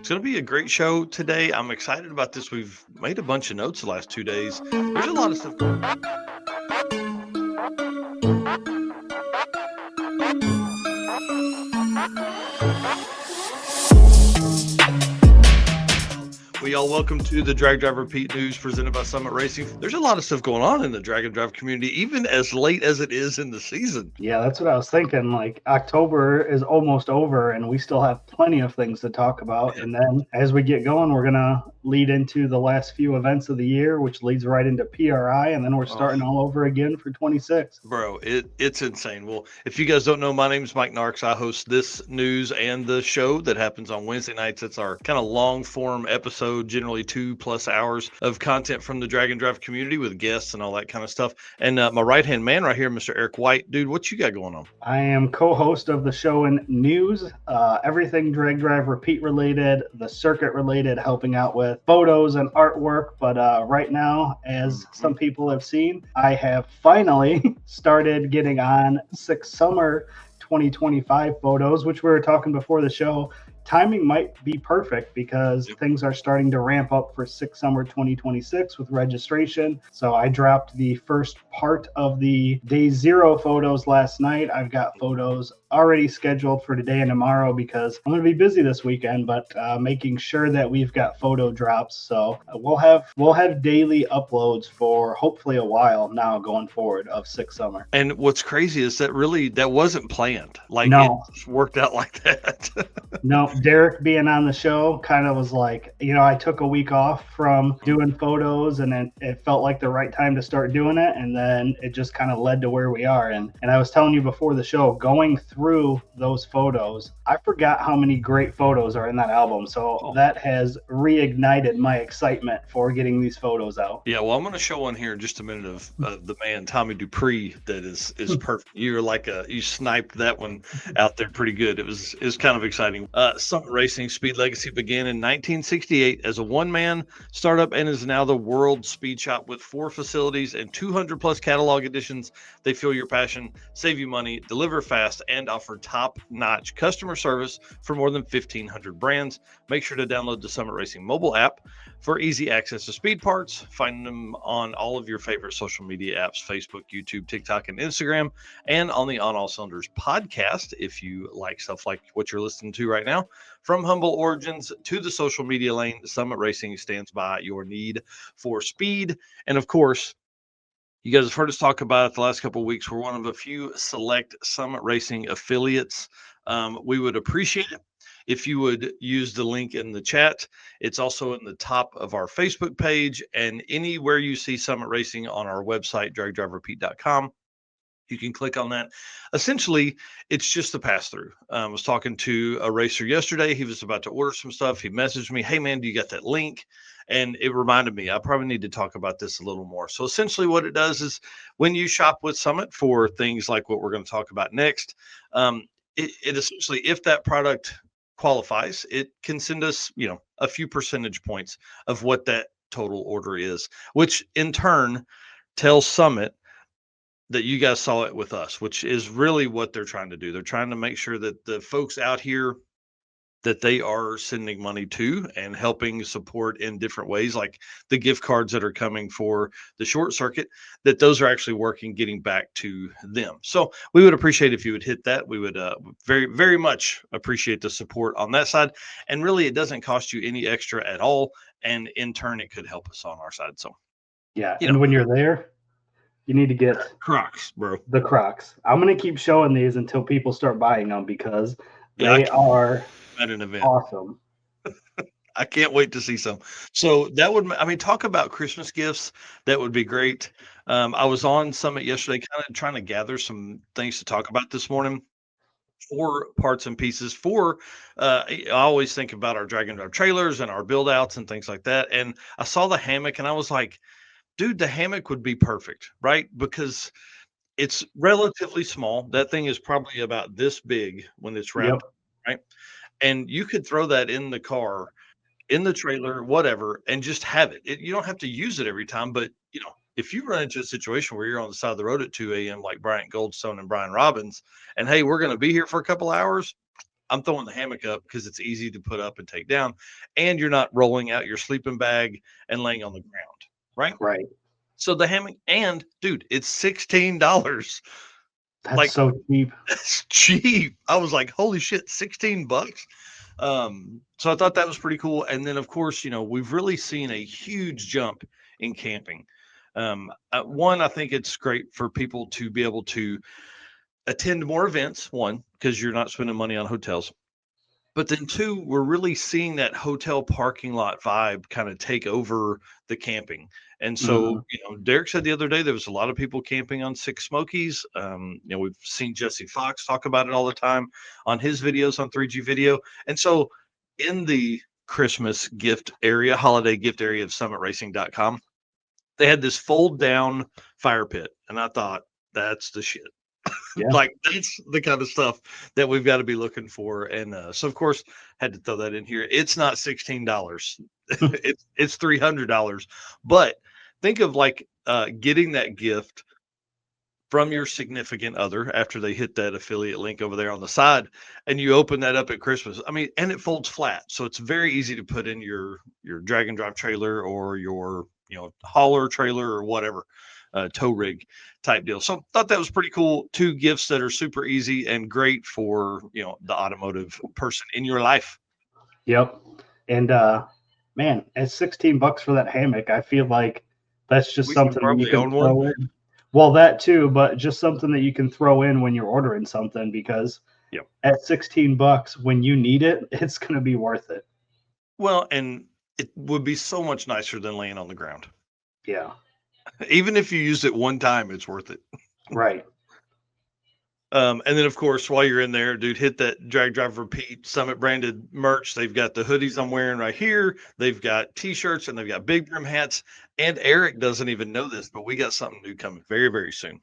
It's going to be a great show today. I'm excited about this. We've made a bunch of notes the last 2 days. There's a lot of stuff. We all welcome to the Drag Drive Repeat News presented by Summit Racing. There's a lot of stuff going on in the drag and drive community, even as late as it is in the season. Yeah, that's what I was thinking. Like October is almost over and we still have plenty of things to talk about. And then as we get going, we're going to lead into the last few events of the year, which leads right into PRI. And then we're starting all over again for 26. Bro, it's insane. Well, if you guys don't know, my name's Mike Narks. I host this news and the show that happens on Wednesday nights. It's our kind of long form episode, generally 2+ hours of content from the drag and drive community with guests and all that kind of stuff. And my right hand man right here, Mr. Eric White. Dude, what you got going on? I am co-host of the show in news, everything drag drive repeat related, the circuit related, helping out with photos and artwork. But right now, as some people have seen, I have finally started getting on 6 Summer 2025 photos, which we were talking before the show. Timing might be perfect because things are starting to ramp up for 6 Summer 2026 with registration. So I dropped the first part of the day 0 photos last night. I've got photos already scheduled for today and tomorrow because I'm going to be busy this weekend, but making sure that we've got photo drops. So we'll have daily uploads for hopefully a while now going forward of 6 Summer. And what's crazy is that wasn't planned. Like, no. It worked out like that. No, Derek being on the show kind of was like, I took a week off from doing photos and it felt like the right time to start doing it. And then it just kind of led to where we are. And I was telling you before the show, going through those photos, I forgot how many great photos are in that album. So that has reignited my excitement for getting these photos out. Yeah, well, I'm going to show one here in just a minute of the man, Tommy Dupree, that is perfect. You're like you sniped that one out there pretty good. It was kind of exciting. Summit Racing Speed Legacy began in 1968 as a one-man startup and is now the world speed shop with 4 facilities and 200+ catalog editions. They fuel your passion, save you money, deliver fast, and offer top-notch customer service for more than 1,500 brands. Make sure to download the Summit Racing mobile app for easy access to speed parts. Find them on all of your favorite social media apps, Facebook, YouTube, TikTok, and Instagram, and on the On All Cylinders podcast if you like stuff like what you're listening to right now. From humble origins to the social media lane, Summit Racing stands by your need for speed. And of course, you guys have heard us talk about it the last couple of weeks. We're one of a few select Summit Racing affiliates. We would appreciate it if you would use the link in the chat. It's also in the top of our Facebook page, and anywhere you see Summit Racing on our website, dragdriverepeat.com, you can click on that. Essentially, it's just a pass-through. I was talking to a racer yesterday. He was about to order some stuff. He messaged me, hey, man, do you got that link? And it reminded me, I probably need to talk about this a little more. So essentially what it does is when you shop with Summit for things like what we're going to talk about next, it essentially, if that product qualifies, it can send us, a few percentage points of what that total order is, which in turn tells Summit that you guys saw it with us, which is really what they're trying to do. They're trying to make sure that the folks out here that they are sending money to and helping support in different ways, like the gift cards that are coming for the short circuit, that those are actually working, getting back to them. So we would appreciate if you would hit that. We would very, very much appreciate the support on that side. And really, it doesn't cost you any extra at all. And in turn, it could help us on our side. So, yeah. And when you're there, you need to get Crocs, bro. The Crocs. I'm going to keep showing these until people start buying them because they are at an event. Awesome. I can't wait to see some. So that would, talk about Christmas gifts. That would be great. I was on Summit yesterday, kind of trying to gather some things to talk about this morning. 4 parts and pieces I always think about our drag and drive trailers and our build outs and things like that. And I saw the hammock and I was like, dude, the hammock would be perfect, right? Because it's relatively small. That thing is probably about this big when it's wrapped, right? And you could throw that in the car, in the trailer, whatever, and just have it. You don't have to use it every time, but if you run into a situation where you're on the side of the road at 2 a.m. like Bryant Goldstone and Brian Robbins, and hey, we're going to be here for a couple hours, I'm throwing the hammock up because it's easy to put up and take down, and you're not rolling out your sleeping bag and laying on the ground, right? Right. So the hammock, and dude, it's $16. That's Like, so cheap. it's cheap. I was like, holy shit, 16 bucks. So I thought that was pretty cool. And then, of course, we've really seen a huge jump in camping. One, I think it's great for people to be able to attend more events, one, because you're not spending money on hotels. But then two, we're really seeing that hotel parking lot vibe kind of take over the camping. And so, Mhm. Derek said the other day there was a lot of people camping on Six Smokies. We've seen Jesse Fox talk about it all the time on his videos on 3G Video. And so in the Christmas gift area, holiday gift area of summitracing.com, they had this fold down fire pit. And I thought, that's the shit. Yeah. Like, that's the kind of stuff that we've got to be looking for. And so, of course, had to throw that in here. It's not $16. it's $300. But think of like getting that gift from your significant other after they hit that affiliate link over there on the side, and you open that up at Christmas. I mean, and it folds flat, so it's very easy to put in your drag and drive trailer or your hauler trailer or whatever, tow rig type deal. So thought that was pretty cool. Two gifts that are super easy and great for the automotive person in your life. Yep. And man, at 16 bucks for that hammock, I feel like that's just We should something that you probably can own one. throw in. Well, that too, but just something that you can throw in when you're ordering something, because Yep. at 16 bucks when you need it, it's going to be worth it. Well, and it would be so much nicer than laying on the ground. Yeah. Even if you use it one time, it's worth it. Right. And then, of course, while you're in there, dude, hit that Drag Drive Repeat Summit branded merch. They've got the hoodies I'm wearing right here. They've got T-shirts and they've got big brim hats. And Eric doesn't even know this, but we got something new coming very, very soon.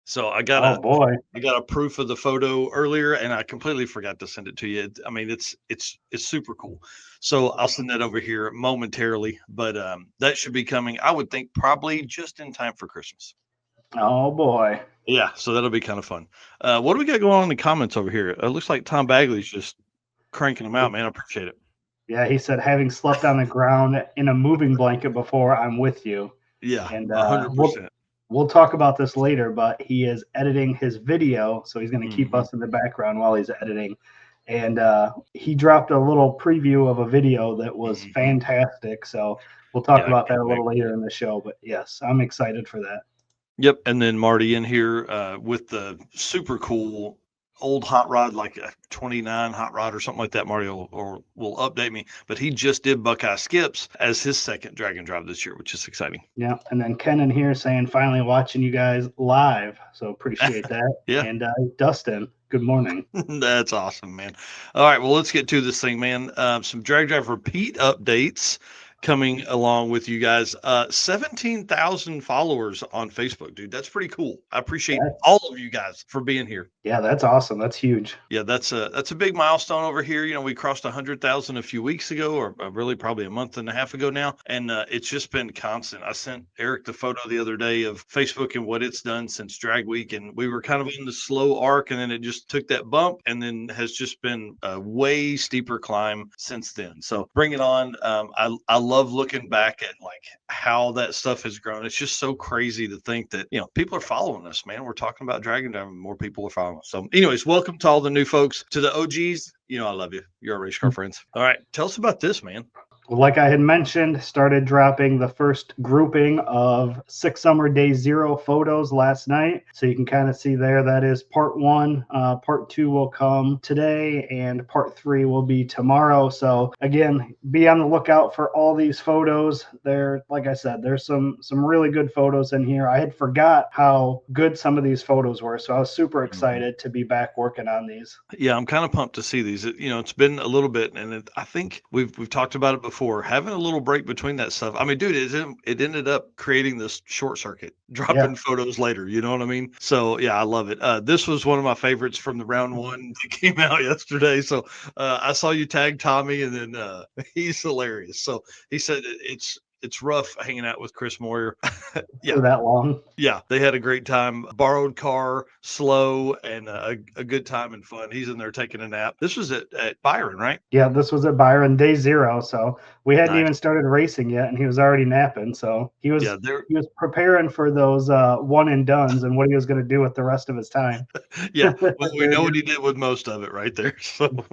So I got Oh boy. a proof of the photo earlier, and I completely forgot to send it to you. I mean, it's super cool. So I'll send that over here momentarily, but that should be coming, I would think, probably just in time for Christmas. Oh boy. Yeah, so that'll be kind of fun. What do we got going on in the comments over here? It looks like Tom Bagley's just cranking them out, man. I appreciate it. Yeah, he said, having slept on the ground in a moving blanket before, I'm with you. Yeah, And 100%. we'll talk about this later, but he is editing his video, so he's going to keep Mhm. us in the background while he's editing. And he dropped a little preview of a video that was Mhm. fantastic. So we'll talk Yeah, I about that can't a little wait. later in the show. But yes, I'm excited for that. Yep, and then Marty in here with the super cool old hot rod, like a 29 hot rod or something like that. Marty will update me, but he just did Buckeye Skips as his second drag and drive this year, which is exciting. Yeah. And then Ken in here saying, finally watching you guys live. So appreciate that. Yeah. And Dustin, good morning. That's awesome, man. All right, well, let's get to this thing, man. Some drag drive repeat updates coming along with you guys. 17,000 followers on Facebook, dude. That's pretty cool. I appreciate all of you guys for being here. Yeah, that's awesome. That's huge. Yeah, that's a big milestone over here. We crossed 100,000 a few weeks ago, or really probably a month and a half ago now, and it's just been constant. I sent Eric the photo the other day of Facebook and what it's done since Drag Week, and we were kind of in the slow arc, and then it just took that bump, and then has just been a way steeper climb since then. So bring it on. I love looking back at like how that stuff has grown. It's just so crazy to think that people are following us, man. We're talking about Dragon Dive, and more people are following us. So, anyways, welcome to all the new folks. To the OGs, I love you. You're our race car friends. All right, tell us about this, man. Like I had mentioned, started dropping the first grouping of 6 Summer Day Zero photos last night. So you can kind of see there, that is part 1. Part 2 will come today, and part 3 will be tomorrow. So again, be on the lookout for all these photos. There, like I said, there's some really good photos in here. I had forgot how good some of these photos were. So I was super excited to be back working on these. Yeah, I'm kind of pumped to see these. It's been a little bit, and I think we've talked about it before. Having a little break between that stuff. I mean, dude, it ended up creating this short circuit, dropping photos later. You know what I mean? So yeah, I love it. This was one of my favorites from the round 1 that came out yesterday. So I saw you tag Tommy, and then he's hilarious. So he said it's it's rough hanging out with Chris Moyer. Yeah. For that long. Yeah, they had a great time. Borrowed car, slow, and a good time and fun. He's in there taking a nap. This was at Byron, right? Yeah, this was at Byron day 0, so we hadn't Nice. even started racing yet, and he was already napping. So he was Yeah, they're he was preparing for those one and dones and what he was going to do with the rest of his time. yeah. Well, we Very know what good. he did with most of it right there. So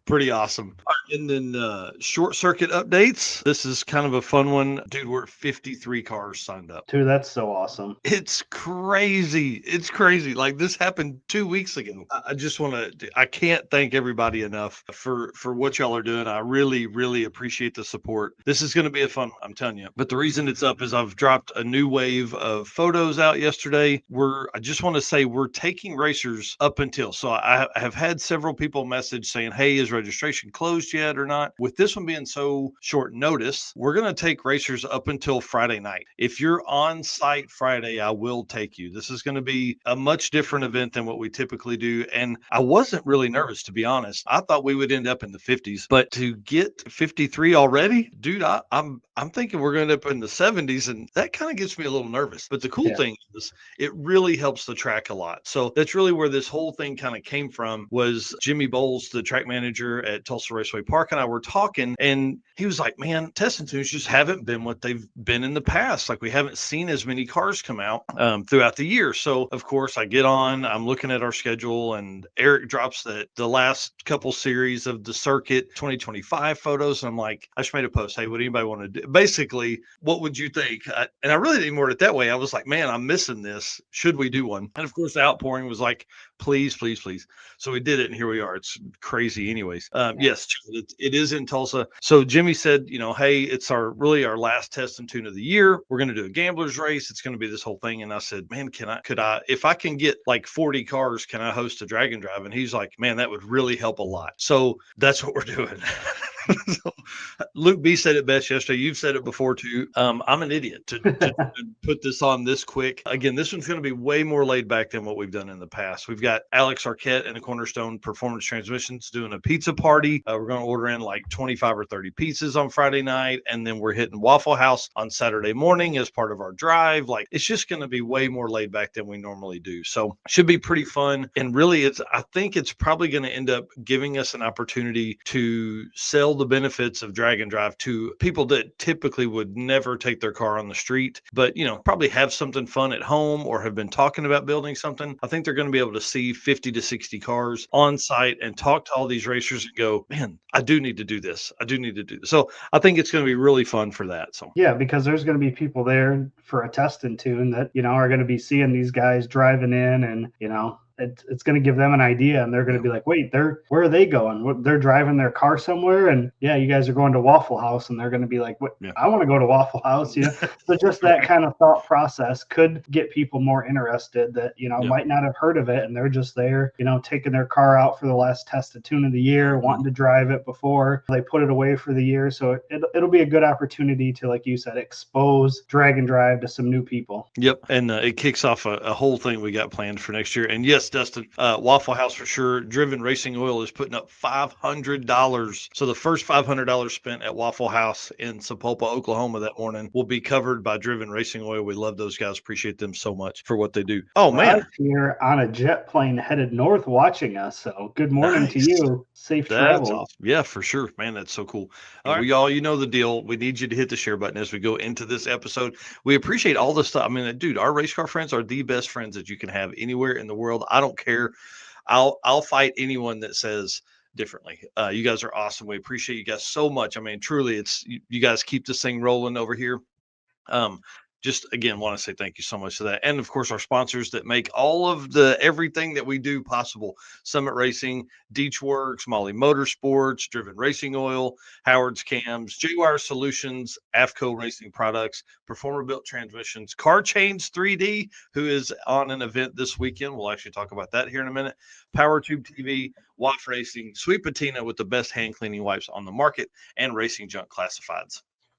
pretty awesome. All right, and then short circuit updates. This is kind of a fun one, dude. We're at 53 cars signed up. Dude, that's so awesome. It's crazy. It's crazy. Like this happened 2 weeks ago. I just want to. I can't thank everybody enough for what y'all are doing. I really, really appreciate the support. This is going to be a fun. I'm telling you. But the reason it's up is I've dropped a new wave of photos out yesterday. I just want to say we're taking racers up until. So I have had several people message saying, "Hey, is registration closed yet or not?" With this one being so short notice, we're going to take racers up until Friday night. If you're on site Friday, I will take you. This is going to be a much different event than what we typically do. And I wasn't really nervous, to be honest. I thought we would end up in the 50s, but to get 53 already, dude, I'm thinking we're going to end up in the 70s, and that kind of gets me a little nervous. But the cool thing is it really helps the track a lot. So that's really where this whole thing kind of came from. Was Jimmy Bowles, the track manager at Tulsa Raceway Park, and I were talking, and he was like, "Man, test and tunes just haven't been what they've been in the past. Like we haven't seen as many cars come out throughout the year." So of course I get on, I'm looking at our schedule, and Eric drops the last couple series of the circuit 2025 photos. And I'm like, I just made a post. Hey, would anybody want to do? Basically, what would you think? And I really didn't word it that way. I was like, man, I'm missing this. Should we do one? And of course the outpouring was like, please, please, please. So we did it, and here we are. It's crazy anyways. Yes, it is in Tulsa. So Jimmy said, hey, it's our last test and tune of the year. We're going to do a gambler's race. It's going to be this whole thing. And I said, man, could I, if I can get like 40 cars, can I host a drag and drive? And he's like, man, that would really help a lot. So that's what we're doing. So, Luke B said it best yesterday. You've said it before too. I'm an idiot to put this on this quick. Again, this one's going to be way more laid back than what we've done in the past. We've got Alex Arquette and the Cornerstone Performance Transmissions doing a pizza party. We're going to order in like 25 or 30 pizzas on Friday night, and then we're hitting Waffle House on Saturday morning as part of our drive. Like it's just going to be way more laid back than we normally do. So should be pretty fun. And really, I think it's probably going to end up giving us an opportunity to sell the benefits of drag and drive to people that typically would never take their car on the street, but probably have something fun at home or have been talking about building something. I think they're going to be able to see 50 to 60 cars on site and talk to all these racers and go, man, I do need to do this. I do need to do this. So I think it's going to be really fun for that. So yeah, because there's going to be people there for a test and tune that are going to be seeing these guys driving in, and it's going to give them an idea, and they're going to be like, wait, where are they going? They're driving their car somewhere, and yeah, you guys are going to Waffle House, and they're going to be like, what? Yeah. I want to go to Waffle House. So just that kind of thought process could get people more interested that might not have heard of it, and they're just there taking their car out for the last test and tune of the year, wanting to drive it before they put it away for the year. So it'll be a good opportunity to, like you said, expose drag and drive to some new people. Yep. And it kicks off a whole thing we got planned for next year. And yes, Dustin, Waffle House for sure. Driven Racing Oil is putting up $500. So the first $500 spent at Waffle House in Sapulpa, Oklahoma that morning will be covered by Driven Racing Oil. We love those guys. Appreciate them so much for what they do. Oh, man. Here on a jet plane headed north watching us. So good morning to you. Safe travel. Awesome. Yeah, for sure. Man, that's so cool. All right. Y'all, you know the deal. We need you to hit the share button as we go into this episode. We appreciate all the stuff. I mean, dude, our race car friends are the best friends that you can have anywhere in the world. I don't care. I'll fight anyone that says differently. You guys are awesome. We appreciate you guys so much. I mean, truly, it's you guys keep this thing rolling over here. Just again, want to say thank you so much for that. And of course, our sponsors that make all of everything that we do possible: Summit Racing, Deech Works, Molly Motorsports, Driven Racing Oil, Howard's Cams, J-Wire Solutions, AFCO Racing Products, Performer Built Transmissions, Car Chains 3D, who is on an event this weekend. We'll actually talk about that here in a minute. Power Tube TV, WAF Racing, Sweet Patina with the best hand cleaning wipes on the market, and Racing Junk Classifieds.